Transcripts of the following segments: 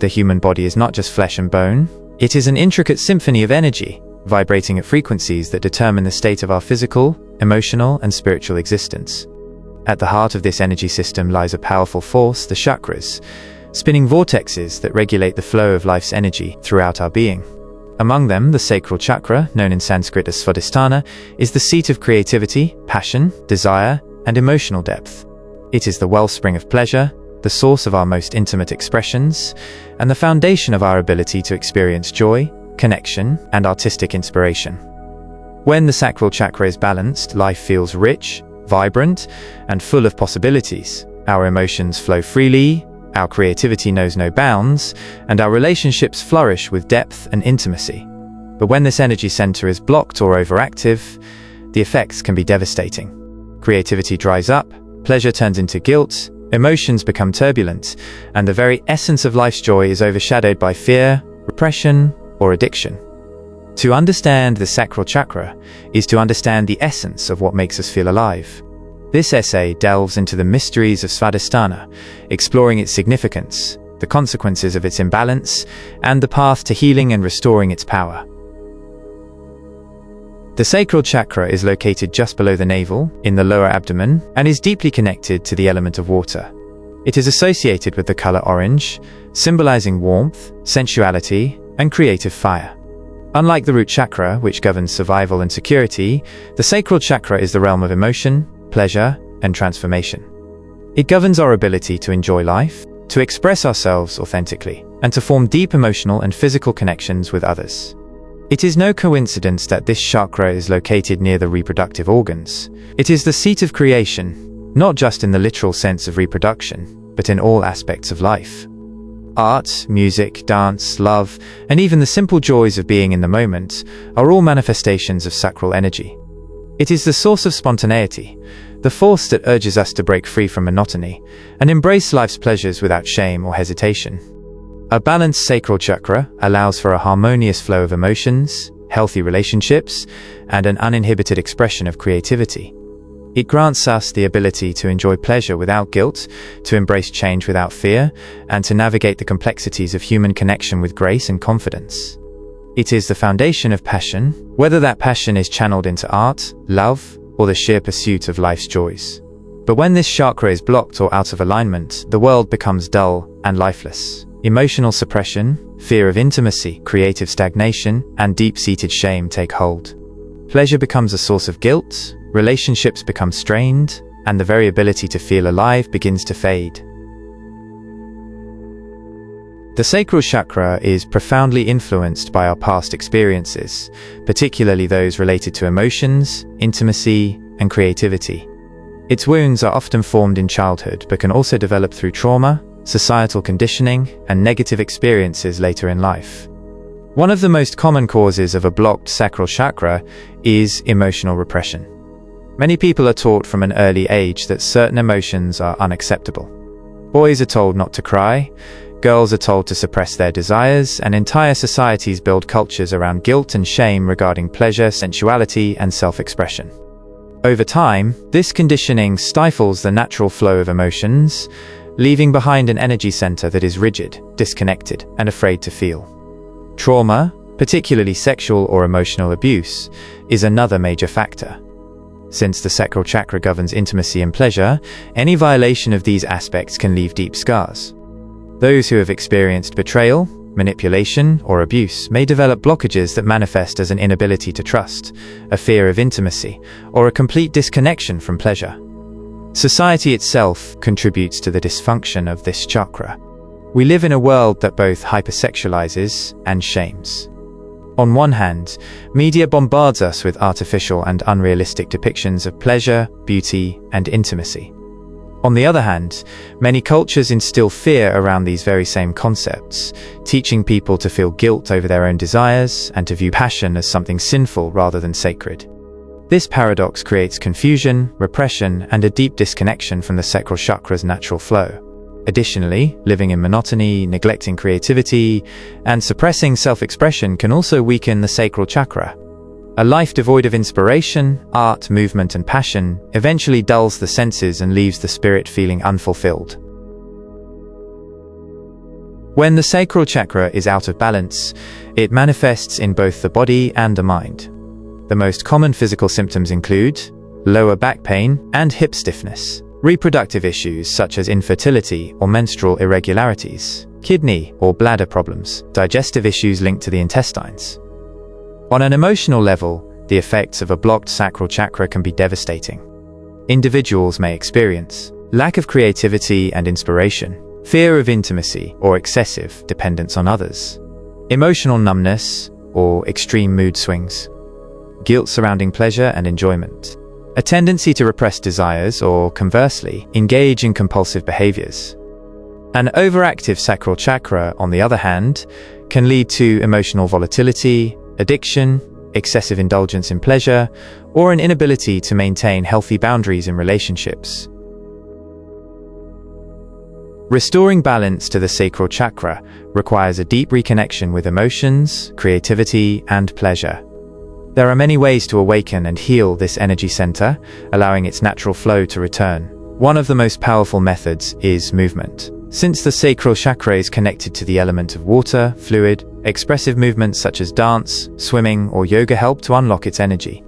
The human body is not just flesh and bone. It is an intricate symphony of energy, vibrating at frequencies that determine the state of our physical, emotional, and spiritual existence. At the heart of this energy system lies a powerful force, the chakras, spinning vortexes that regulate the flow of life's energy throughout our being. Among them, the Sacral Chakra, known in Sanskrit as Svadhisthana, is the seat of creativity, passion, desire, and emotional depth. It is the wellspring of pleasure, the source of our most intimate expressions, and the foundation of our ability to experience joy, connection, and artistic inspiration. When the Sacral Chakra is balanced, life feels rich, vibrant, and full of possibilities. Our emotions flow freely, our creativity knows no bounds, and our relationships flourish with depth and intimacy. But when this energy center is blocked or overactive, the effects can be devastating. Creativity dries up, pleasure turns into guilt, emotions become turbulent, and the very essence of life's joy is overshadowed by fear, repression, or addiction. To understand the Sacral Chakra is to understand the essence of what makes us feel alive. This essay delves into the mysteries of Svadhisthana, exploring its significance, the consequences of its imbalance, and the path to healing and restoring its power. The Sacral Chakra is located just below the navel, in the lower abdomen, and is deeply connected to the element of water. It is associated with the color orange, symbolizing warmth, sensuality, and creative fire. Unlike the root chakra, which governs survival and security, the Sacral Chakra is the realm of emotion, pleasure, and transformation. It governs our ability to enjoy life, to express ourselves authentically, and to form deep emotional and physical connections with others. It is no coincidence that this chakra is located near the reproductive organs. It is the seat of creation, not just in the literal sense of reproduction, but in all aspects of life. Art, music, dance, love, and even the simple joys of being in the moment are all manifestations of sacral energy. It is the source of spontaneity, the force that urges us to break free from monotony and embrace life's pleasures without shame or hesitation. A balanced Sacral Chakra allows for a harmonious flow of emotions, healthy relationships, and an uninhibited expression of creativity. It grants us the ability to enjoy pleasure without guilt, to embrace change without fear, and to navigate the complexities of human connection with grace and confidence. It is the foundation of passion, whether that passion is channeled into art, love, or the sheer pursuit of life's joys. But when this chakra is blocked or out of alignment, the world becomes dull and lifeless. Emotional suppression, fear of intimacy, creative stagnation, and deep-seated shame take hold. Pleasure becomes a source of guilt, relationships become strained, and the very ability to feel alive begins to fade. The Sacral Chakra is profoundly influenced by our past experiences, particularly those related to emotions, intimacy, and creativity. Its wounds are often formed in childhood, but can also develop through trauma, societal conditioning, and negative experiences later in life. One of the most common causes of a blocked Sacral Chakra is emotional repression. Many people are taught from an early age that certain emotions are unacceptable. Boys are told not to cry, girls are told to suppress their desires, and entire societies build cultures around guilt and shame regarding pleasure, sensuality, and self-expression. Over time, this conditioning stifles the natural flow of emotions, leaving behind an energy center that is rigid, disconnected, and afraid to feel. Trauma, particularly sexual or emotional abuse, is another major factor. Since the Sacral Chakra governs intimacy and pleasure, any violation of these aspects can leave deep scars. Those who have experienced betrayal, manipulation, or abuse may develop blockages that manifest as an inability to trust, a fear of intimacy, or a complete disconnection from pleasure. Society itself contributes to the dysfunction of this chakra. We live in a world that both hypersexualizes and shames. On one hand, media bombards us with artificial and unrealistic depictions of pleasure, beauty, and intimacy. On the other hand, many cultures instill fear around these very same concepts, teaching people to feel guilt over their own desires and to view passion as something sinful rather than sacred. This paradox creates confusion, repression, and a deep disconnection from the Sacral Chakra's natural flow. Additionally, living in monotony, neglecting creativity, and suppressing self-expression can also weaken the Sacral Chakra. A life devoid of inspiration, art, movement, and passion eventually dulls the senses and leaves the spirit feeling unfulfilled. When the sacral chakra is out of balance, it manifests in both the body and the mind. The most common physical symptoms include lower back pain and hip stiffness, reproductive issues such as infertility or menstrual irregularities, kidney or bladder problems, digestive issues linked to the intestines. On an emotional level, the effects of a blocked sacral chakra can be devastating. Individuals may experience lack of creativity and inspiration, fear of intimacy or excessive dependence on others, emotional numbness or extreme mood swings, guilt surrounding pleasure and enjoyment, a tendency to repress desires or, conversely, engage in compulsive behaviors. An overactive sacral chakra, on the other hand, can lead to emotional volatility, addiction, excessive indulgence in pleasure, or an inability to maintain healthy boundaries in relationships. Restoring balance to the sacral chakra requires a deep reconnection with emotions, creativity, and pleasure. There are many ways to awaken and heal this energy center, allowing its natural flow to return. One of the most powerful methods is movement. Since the sacral chakra is connected to the element of water, fluid, expressive movements such as dance, swimming, or yoga help to unlock its energy.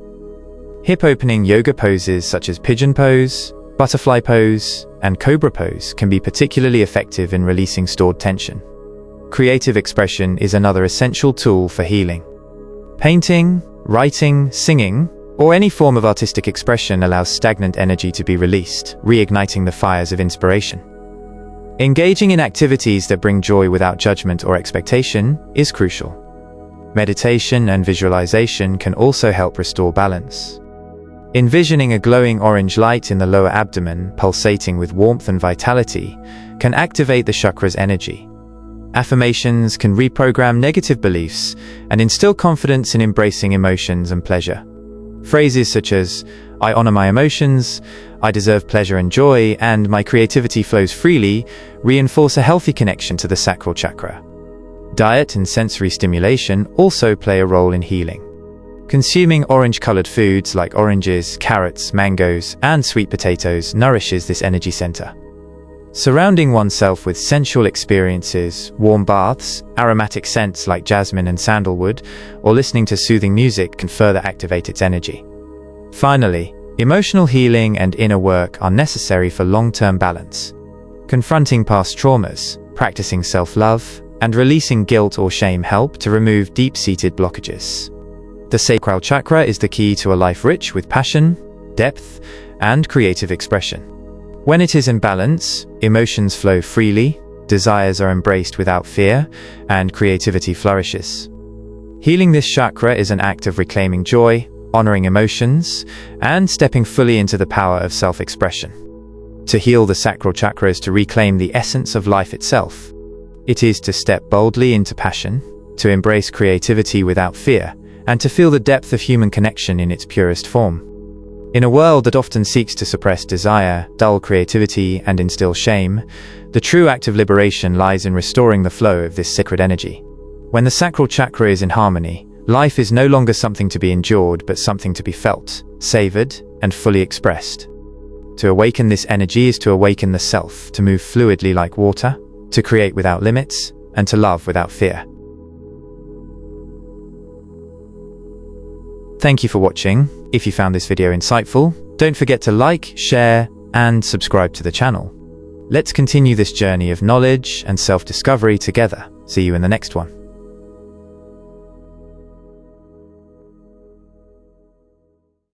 Hip-opening yoga poses such as pigeon pose, butterfly pose, and cobra pose can be particularly effective in releasing stored tension. Creative expression is another essential tool for healing. Painting, writing, singing, or any form of artistic expression allows stagnant energy to be released, reigniting the fires of inspiration. Engaging in activities that bring joy without judgment or expectation is crucial. Meditation and visualization can also help restore balance. Envisioning a glowing orange light in the lower abdomen, pulsating with warmth and vitality, can activate the chakra's energy. Affirmations can reprogram negative beliefs and instill confidence in embracing emotions and pleasure. Phrases such as, "I honor my emotions," "I deserve pleasure and joy," and "my creativity flows freely," reinforce a healthy connection to the sacral chakra. Diet and sensory stimulation also play a role in healing. Consuming orange-colored foods like oranges, carrots, mangoes, and sweet potatoes nourishes this energy center. Surrounding oneself with sensual experiences, warm baths, aromatic scents like jasmine and sandalwood, or listening to soothing music can further activate its energy. Finally, emotional healing and inner work are necessary for long-term balance. Confronting past traumas, practicing self-love, and releasing guilt or shame help to remove deep-seated blockages. The sacral chakra is the key to a life rich with passion, depth, and creative expression. When it is in balance, emotions flow freely, desires are embraced without fear, and creativity flourishes. Healing this chakra is an act of reclaiming joy, honoring emotions, and stepping fully into the power of self-expression. To heal the sacral chakra is to reclaim the essence of life itself. It is to step boldly into passion, to embrace creativity without fear, and to feel the depth of human connection in its purest form. In a world that often seeks to suppress desire, dull creativity, and instill shame, the true act of liberation lies in restoring the flow of this sacred energy. When the sacral chakra is in harmony, life is no longer something to be endured but something to be felt, savored, and fully expressed. To awaken this energy is to awaken the self, to move fluidly like water, to create without limits, and to love without fear. Thank you for watching. If you found this video insightful, don't forget to like, share, and subscribe to the channel. Let's continue this journey of knowledge and self-discovery together. See you in the next one.